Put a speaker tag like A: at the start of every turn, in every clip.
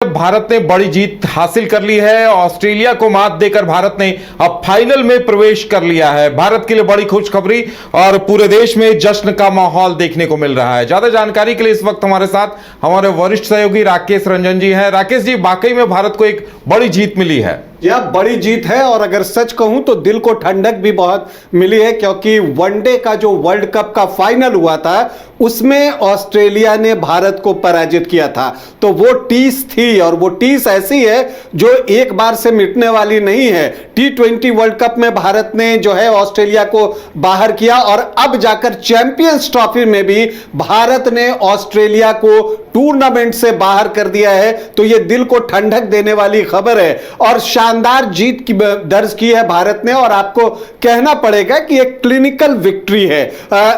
A: भारत ने बड़ी जीत हासिल कर ली है। ऑस्ट्रेलिया को मात देकर भारत ने अब फाइनल में प्रवेश कर लिया है। भारत के लिए बड़ी खुशखबरी और पूरे देश में जश्न का माहौल देखने को मिल रहा है। ज्यादा जानकारी के लिए इस वक्त हमारे साथ हमारे वरिष्ठ सहयोगी राकेश रंजन जी हैं। राकेश जी, वाकई में भारत को एक बड़ी जीत मिली है।
B: यह बड़ी जीत है और अगर सच कहूं तो दिल को ठंडक भी बहुत मिली है, क्योंकि वनडे का जो वर्ल्ड कप का फाइनल हुआ था उसमें ऑस्ट्रेलिया ने भारत को पराजित किया था। तो वो टीस थी और वो टीस ऐसी है जो एक बार से मिटने वाली नहीं है। T20 वर्ल्ड कप में भारत ने जो है ऑस्ट्रेलिया को बाहर किया और अब जाकर चैंपियंस ट्रॉफी में भी भारत ने ऑस्ट्रेलिया को टूर्नामेंट से बाहर कर दिया है। तो ये दिल को ठंडक देने वाली खबर है और शानदार जीत की दर्ज की है भारत ने। और आपको कहना पड़ेगा कि एक क्लिनिकल विक्ट्री है।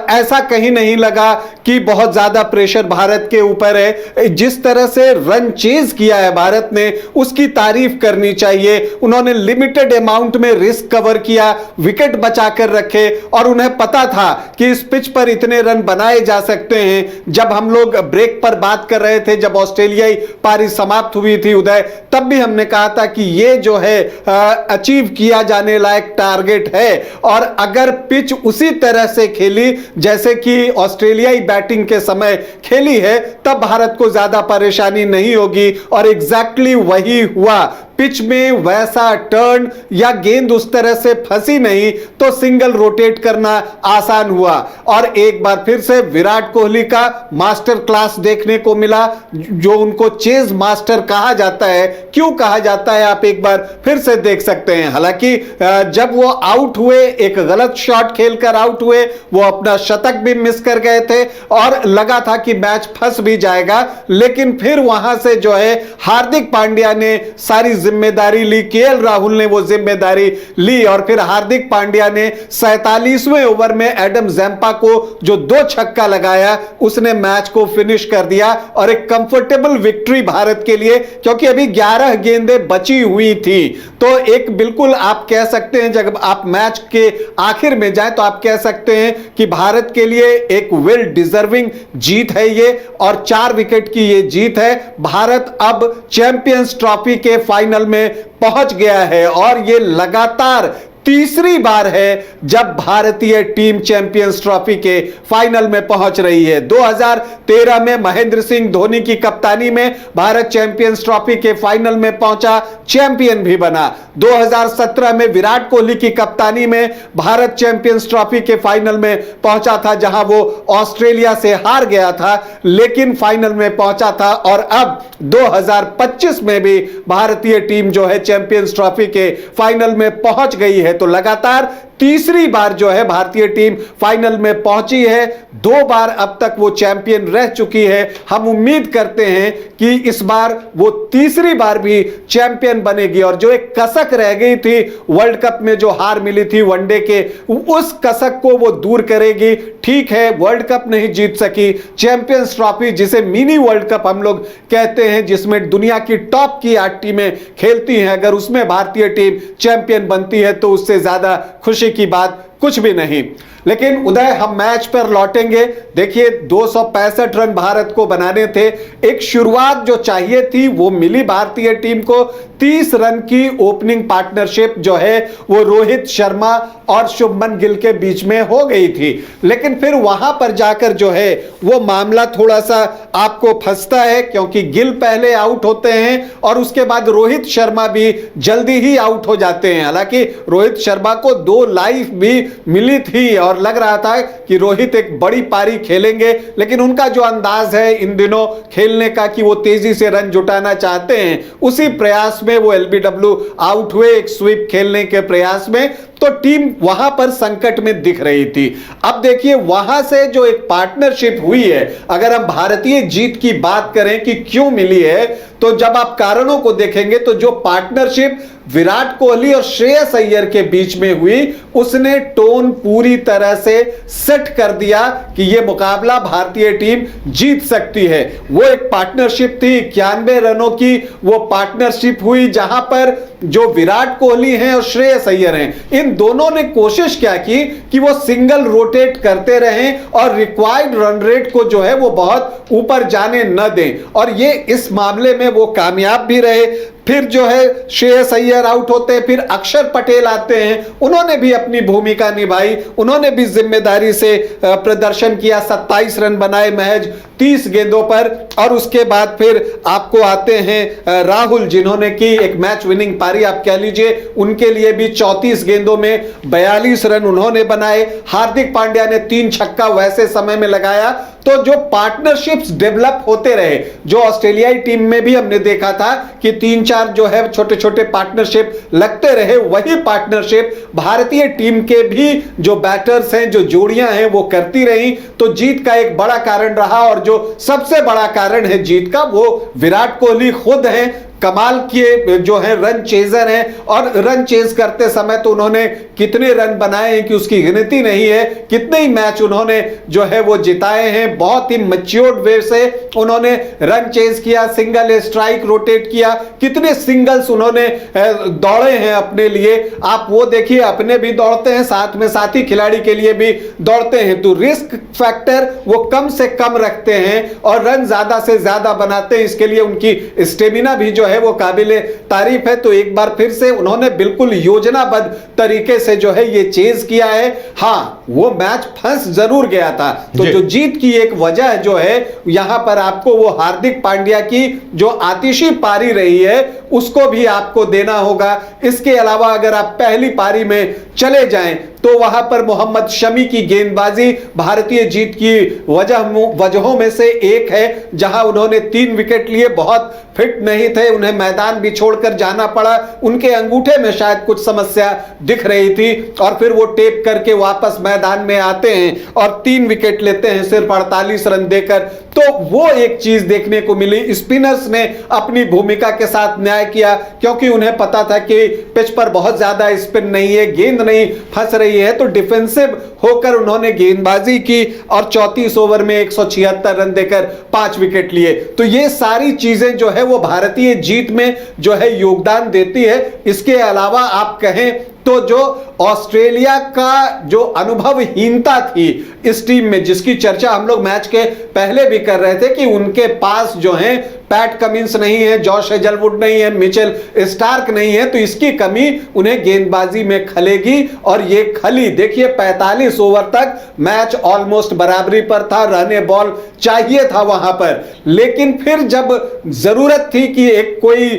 B: ऐसा कहीं नहीं लगा कि बहुत ज्यादा प्रेशर भारत के ऊपर है। जिस तरह से रन चेज किया है भारत ने, उसकी तारीफ करनी चाहिए। उन्होंने लिमिटेड अमाउंट में रिस्क कवर किया, विकेट बचाकर रखे और उन्हें पता था कि इस पिच पर इतने रन बनाए जा सकते हैं। जब हम लोग ब्रेक पर बात कर रहे थे, जब ऑस्ट्रेलियाई पारी समाप्त हुई थी उदय, तब भी हमने कहा था कि ये जो है अचीव किया जाने लायक टारगेट है। और अगर पिच उसी तरह से खेली जैसे कि ऑस्ट्रेलियाई बैटिंग के समय खेली है, तब भारत को ज्यादा परेशानी नहीं होगी। और एग्जैक्टली वही हुआ। पिच में वैसा टर्न या गेंद उस तरह से फंसी नहीं तो सिंगल रोटेट करना आसान हुआ। और एक बार फिर से विराट कोहली का मास्टर क्लास देखने को मिला, जो उनको चेज मास्टर कहा जाता है। क्यों कहा जाता है आप एक बार फिर से देख सकते हैं। हालांकि जब वो आउट हुए, एक गलत शॉट खेलकर आउट हुए, वो अपना शतक भी मिस कर गए थे और लगा था कि मैच फंस भी जाएगा। लेकिन फिर वहां से जो है हार्दिक पांड्या ने सारी जिम्मेदारी ली, केएल राहुल ने वो जिम्मेदारी ली और फिर हार्दिक पांड्या ने 47वें ओवर में एडम जैम्पा को जो 2 छक्का लगाया, उसने मैच को फिनिश कर दिया और एक कंफर्टेबल विक्ट्री भारत के लिए, क्योंकि अभी 11 गेंदें बची हुई थी। तो एक बिल्कुल आप कह सकते हैं, जब आप मैच के आखिर में जाएं तो आप कह सकते हैं कि भारत के लिए एक वेल डिजर्विंग जीत है ये, और 4 विकेट की ये जीत है। भारत अब चैंपियंस ट्रॉफी के फाइनल में पहुंच गया है और ये लगातार तीसरी बार है जब भारतीय टीम चैंपियंस ट्रॉफी के फाइनल में पहुंच रही है। 2013 में महेंद्र सिंह धोनी की कप्तानी में भारत चैंपियंस ट्रॉफी के फाइनल में पहुंचा, चैंपियन भी बना। 2017 में विराट कोहली की कप्तानी में भारत चैंपियंस ट्रॉफी के फाइनल में पहुंचा था, जहां वो ऑस्ट्रेलिया से हार गया था लेकिन फाइनल में पहुंचा था। और अब 2025 में भी भारतीय टीम जो है चैंपियंस ट्रॉफी के फाइनल में पहुंच गई है। तो लगातार तीसरी बार जो है भारतीय टीम फाइनल में पहुंची है। 2 बार अब तक वो चैंपियन रह चुकी है। हम उम्मीद करते हैं कि इस बार वो तीसरी बार भी चैंपियन बनेगी और जो एक कसक रह गई थी वर्ल्ड कप में, जो हार मिली थी वनडे के, उस कसक को वो दूर करेगी। ठीक है, वर्ल्ड कप नहीं जीत सकी, चैंपियंस ट्रॉफी जिसे मिनी वर्ल्ड कप हम लोग कहते हैं, जिसमें दुनिया की टॉप की 8 टीमें खेलती हैं, अगर उसमें भारतीय टीम चैंपियन बनती है तो उससे ज्यादा खुशी की बात कुछ भी नहीं। लेकिन उदय, हम मैच पर लौटेंगे। देखिए, 265 रन भारत को बनाने थे। एक शुरुआत जो चाहिए थी वो मिली भारतीय टीम को। 30 रन की ओपनिंग पार्टनरशिप जो है वो रोहित शर्मा और शुभमन गिल के बीच में हो गई थी। लेकिन फिर वहां पर जाकर जो है वो मामला थोड़ा सा आपको फंसता है, क्योंकि गिल पहले आउट होते हैं और उसके बाद रोहित शर्मा भी जल्दी ही आउट हो जाते हैं। हालांकि रोहित शर्मा को 2 लाइफ भी मिली थी और लग रहा था कि रोहित एक बड़ी पारी खेलेंगे, लेकिन उनका जो अंदाज है इन दिनों खेलने का कि वो तेजी से रन जुटाना चाहते हैं, उसी प्रयास में वो एलबीडब्ल्यू आउट हुए एक स्वीप खेलने के प्रयास में। तो टीम वहां पर संकट में दिख रही थी। अब देखिए, वहां से जो एक पार्टनरशिप हुई है, अगर हम भारतीय जीत की बात करें कि क्यों मिली है, तो जब आप कारणों को देखेंगे तो जो पार्टनरशिप विराट कोहली और श्रेयस अय्यर के बीच में हुई, उसने टोन पूरी तरह से सेट कर दिया कि यह मुकाबला भारतीय टीम जीत सकती है। वो एक पार्टनरशिप थी, 91 रनों की वो पार्टनरशिप हुई, जहां पर जो विराट कोहली हैं और श्रेयस अय्यर हैं, इन लेकिन दोनों ने कोशिश क्या की कि वो सिंगल रोटेट करते रहें और रिक्वायर्ड रन रेट को जो है वो बहुत ऊपर जाने न दें, और ये इस मामले में वो कामयाब भी रहे। फिर जो है श्रेयस अय्यर आउट होते हैं, फिर अक्षर पटेल आते हैं, उन्होंने भी अपनी भूमिका निभाई, उन्होंने भी जिम्मेदारी से प्रदर्शन किया, 27 रन बनाए महज 30 गेंदों पर। और उसके बाद फिर आपको आते हैं राहुल, जिन्होंने की एक मैच विनिंग पारी आप कह लीजिए, उनके लिए भी 34 गेंदों में 42 रन उन्होंने बनाए। हार्दिक पांड्या ने 3 छक्का वैसे समय में लगाया। तो जो पार्टनरशिप्स डेवलप होते रहे, जो ऑस्ट्रेलियाई टीम में भी हमने देखा था कि 3-4 जो है छोटे छोटे पार्टनरशिप लगते रहे, वही पार्टनरशिप भारतीय टीम के भी जो बैटर्स हैं, जो जोड़ियां हैं, वो करती रही। तो जीत का एक बड़ा कारण रहा, और जो सबसे बड़ा कारण है जीत का, वो विराट कोहली खुद हैं। कमाल के जो है रन चेजर हैं, और रन चेज करते समय तो उन्होंने कितने रन बनाए हैं कि उसकी गिनती नहीं है। कितने ही मैच उन्होंने जो है वो जिताए हैं, बहुत ही मैच्योर्ड वे से उन्होंने रन चेज किया, सिंगल स्ट्राइक रोटेट किया, कितने सिंगल्स उन्होंने दौड़े हैं अपने लिए। आप वो देखिए, अपने भी दौड़ते हैं, साथ में साथी खिलाड़ी के लिए भी दौड़ते हैं। तो रिस्क फैक्टर वो कम से कम रखते हैं और रन ज्यादा से ज्यादा बनाते हैं। इसके लिए उनकी स्टेमिना भी जो है वो काबिले तारीफ है। तो एक बार फिर से उन्होंने बिल्कुल योजनाबद्ध तरीके से जो है ये चेज किया है। हां, वो मैच फंस जरूर गया था। तो जो जीत की एक वजह जो है यहां पर आपको वो हार्दिक पांड्या की जो आतिशी पारी रही है उसको भी आपको देना होगा। इसके अलावा अगर आप पहली पारी में चले जाएं तो वहां पर मोहम्मद शमी की गेंदबाजी भारतीय जीत की वजहों में से एक है, जहां उन्होंने 3 विकेट लिए, बहुत फिट नहीं थे, उन्हें मैदान भी छोड़कर जाना पड़ा। उनके अंगूठे में शायद कुछ समस्या दिख रही थी, और फिर वो टेप करके वापस मैदान में आते हैं और 3 विकेट लेते हैं सिर्फ 48 रन देकर। तो वो एक चीज देखने को मिली। स्पिनर्स ने अपनी भूमिका के साथ न्याय किया, क्योंकि उन्हें पता था कि पिच पर बहुत ज्यादा स्पिन नहीं है, गेंद नहीं फंस रही है। तो डिफेंसिव होकर उन्होंने गेंदबाजी की और 34 ओवर में 176 रन देकर 5 विकेट लिए। तो ये सारी चीजें जो है वो भारतीय जीत में जो है योगदान देती है। इसके अलावा आप कहें तो जो ऑस्ट्रेलिया का जो अनुभवहीनता थी इस टीम में, जिसकी चर्चा हम लोग मैच के पहले भी कर रहे थे कि उनके पास जो है पैट कमिंस नहीं है, जॉश हेजलवुड नहीं है, मिचेल स्टार्क नहीं है, तो इसकी कमी उन्हें गेंदबाजी में खलेगी। और ये खली। देखिए 45 ओवर तक मैच ऑलमोस्ट बराबरी पर था, रहने बॉल चाहिए था वहां पर, लेकिन फिर जब जरूरत थी कि एक कोई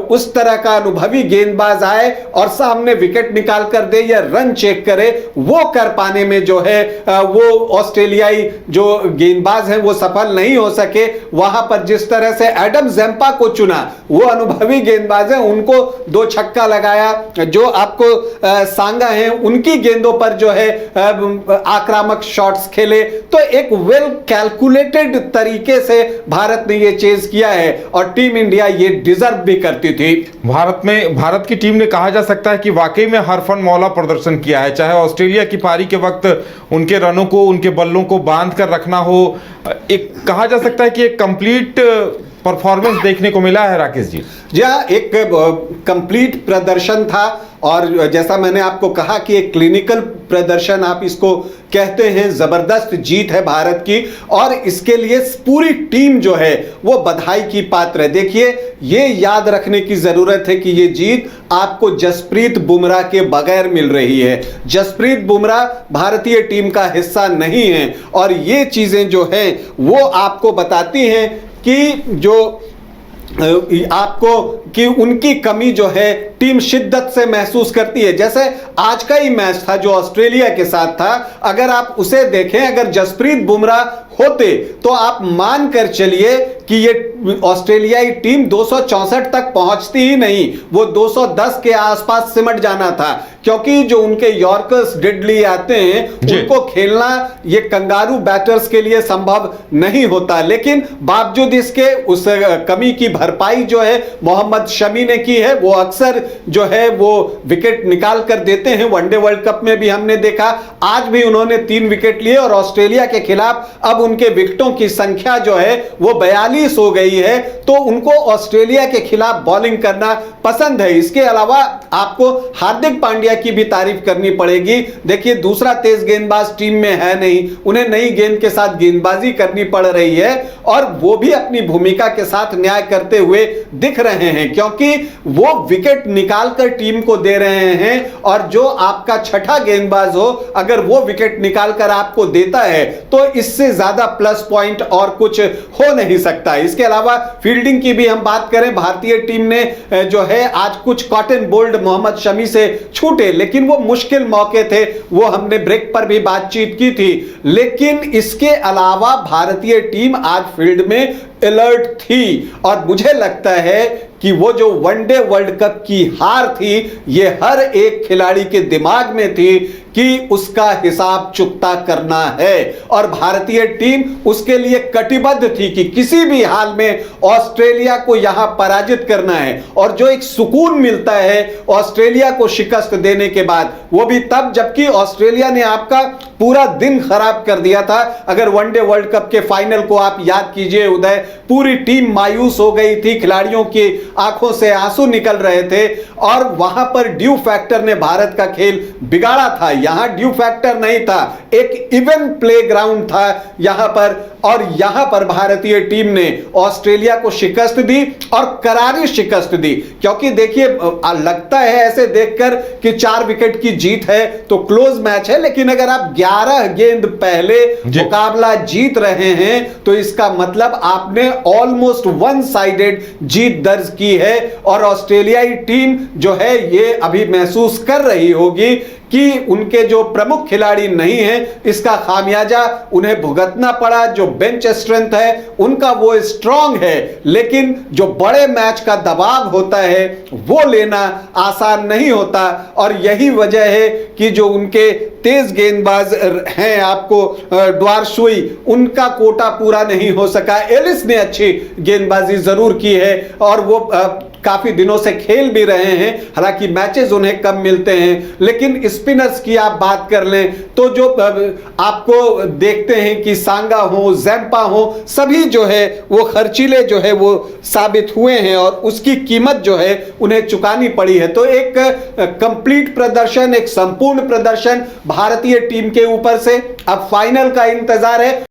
B: उस तरह का अनुभवी गेंदबाज आए और सामने विकेट निकाल कर दे या रन चेक करे, वो कर पाने में जो है वो ऑस्ट्रेलियाई जो गेंदबाज हैं वो सफल नहीं हो सके। वहां पर जिस तरह से एडम ज़ेम्पा को चुना, वो अनुभवी गेंदबाज हैं, उनको 2 छक्का लगाया। जो आपको सांगा हैं, उनकी गेंदों पर जो है आक्रामक शॉट्स खेले। तो एक वेल कैलकुलेटेड तरीके से भारत ने ये चेज किया है, और टीम इंडिया ये डिजर्व भी करती थी।
A: भारत की टीम ने कहा जा सकता है कि वाकई में हरफन मौला प्रदर्शन किया है। चाहे ऑस्ट्रेलिया की पारी के वक्त उनके रनों को, उनके बल्लों को बांध कर रखना हो, एक कहा जा सकता है कि एक कंप्लीट परफॉर्मेंस देखने को मिला है। राकेश जी,
B: एक कंप्लीट प्रदर्शन था, और जैसा मैंने आपको कहा कि एक क्लिनिकल प्रदर्शन आप इसको कहते हैं। जबरदस्त जीत है भारत की, और इसके लिए पूरी टीम जो है वो बधाई की पात्र है। देखिए, ये याद रखने की जरूरत है कि ये जीत आपको जसप्रीत बुमराह के बगैर मिल रही है। जसप्रीत बुमराह भारतीय टीम का हिस्सा नहीं है, और ये चीजें जो हैं वो आपको बताती हैं कि जो आपको कि उनकी कमी जो है टीम शिद्दत से महसूस करती है। जैसे आज का ही मैच था जो ऑस्ट्रेलिया के साथ था, अगर आप उसे देखें, अगर जसप्रीत बुमराह होते तो आप मान कर चलिए कि ये ऑस्ट्रेलियाई टीम 264 तक पहुंचती ही नहीं, वो 210 के आसपास सिमट जाना था, क्योंकि जो उनके यॉर्कर्स डेडली आते हैं उनको खेलना ये कंगारू बैटर्स के लिए संभव नहीं होता। लेकिन बावजूद इसके उस कमी की भरपाई जो है मोहम्मद शमी ने की है। वो अक्सर जो है वो विकेट निकाल कर देते हैं। वनडे वर्ल्ड कप में भी हमने देखा, आज भी उन्होंने 3 विकेट लिए, और ऑस्ट्रेलिया के खिलाफ अब उनके विकेटों की संख्या जो है वो 42 हो गई है। तो उनको ऑस्ट्रेलिया के खिलाफ बॉलिंग करना पसंद है। इसके अलावा आपको हार्दिक पांड्या ऑस्ट्रेलिया की भी तारीफ करनी पड़ेगी। देखिए दूसरा तेज गेंदबाज टीम में है नहीं, उन्हें नई गेंद के साथ गेंदबाजी करनी पड़ रही है और वो भी अपनी भूमिका के साथ न्याय करते हुए दिख रहे हैं, क्योंकि वो विकेट निकालकर टीम को दे रहे हैं और जो आपका छठा गेंदबाज हो अगर वो विकेट निकालकर आपको देता है तो इससे ज्यादा प्लस पॉइंट और कुछ हो नहीं सकता। इसके अलावा फील्डिंग की भी हम बात करें, भारतीय टीम ने जो है आज कुछ कॉटन बोल्ड मोहम्मद शमी से छूटे, लेकिन वो मुश्किल मौके थे, वो हमने ब्रेक पर भी बातचीत की थी। लेकिन इसके अलावा भारतीय टीम आज फील्ड में अलर्ट थी और मुझे लगता है कि वो जो वनडे वर्ल्ड कप की हार थी ये हर एक खिलाड़ी के दिमाग में थी कि उसका हिसाब चुकता करना है और भारतीय टीम उसके लिए कटिबद्ध थी कि किसी भी हाल में ऑस्ट्रेलिया को यहां पराजित करना है। और जो एक सुकून मिलता है ऑस्ट्रेलिया को शिकस्त देने के बाद, वो भी तब जबकि ऑस्ट्रेलिया ने आपका पूरा दिन खराब कर दिया था। अगर वनडे वर्ल्ड कप के फाइनल को आप याद कीजिए उदय, पूरी टीम मायूस हो गई थी, खिलाड़ियों की आंखों से आंसू निकल रहे थे और वहां पर ड्यू फैक्टर ने भारत का खेल बिगाड़ा था। यहां ड्यू फैक्टर नहीं था, एक इवन प्लेग्राउंड था यहां पर, और यहां पर भारतीय टीम ने ऑस्ट्रेलिया को शिकस्त दी और करारी शिकस्त दी। क्योंकि देखिए लगता है ऐसे देखकर कि 4 विकेट की जीत है तो क्लोज मैच है, लेकिन अगर आप 11 गेंद पहले मुकाबला जीत रहे हैं तो इसका मतलब आपने ऑलमोस्ट वन साइडेड जीत दर्ज की है और ऑस्ट्रेलियाई टीम जो है ये अभी महसूस कर रही होगी कि उनके जो प्रमुख खिलाड़ी नहीं हैं, इसका खामियाजा उन्हें भुगतना पड़ा। जो बेंच स्ट्रेंथ है उनका वो स्ट्रांग है, लेकिन जो बड़े मैच का दबाव होता है वो लेना आसान नहीं होता और यही वजह है कि जो उनके तेज गेंदबाज हैं आपको ड्वारशुई, उनका कोटा पूरा नहीं हो सका। एलिस ने अच्छी गेंदबाजी जरूर की है और वो काफी दिनों से खेल भी रहे हैं, हालांकि मैचेस उन्हें कम मिलते हैं। लेकिन स्पिनर्स की आप बात कर लें तो जो आपको देखते हैं कि सांगा हो, जैम्पा हो, सभी जो है वो खर्चीले जो है वो साबित हुए हैं और उसकी कीमत जो है उन्हें चुकानी पड़ी है। तो एक कंप्लीट प्रदर्शन, एक संपूर्ण प्रदर्शन भारतीय टीम के ऊपर से। अब फाइनल का इंतजार है।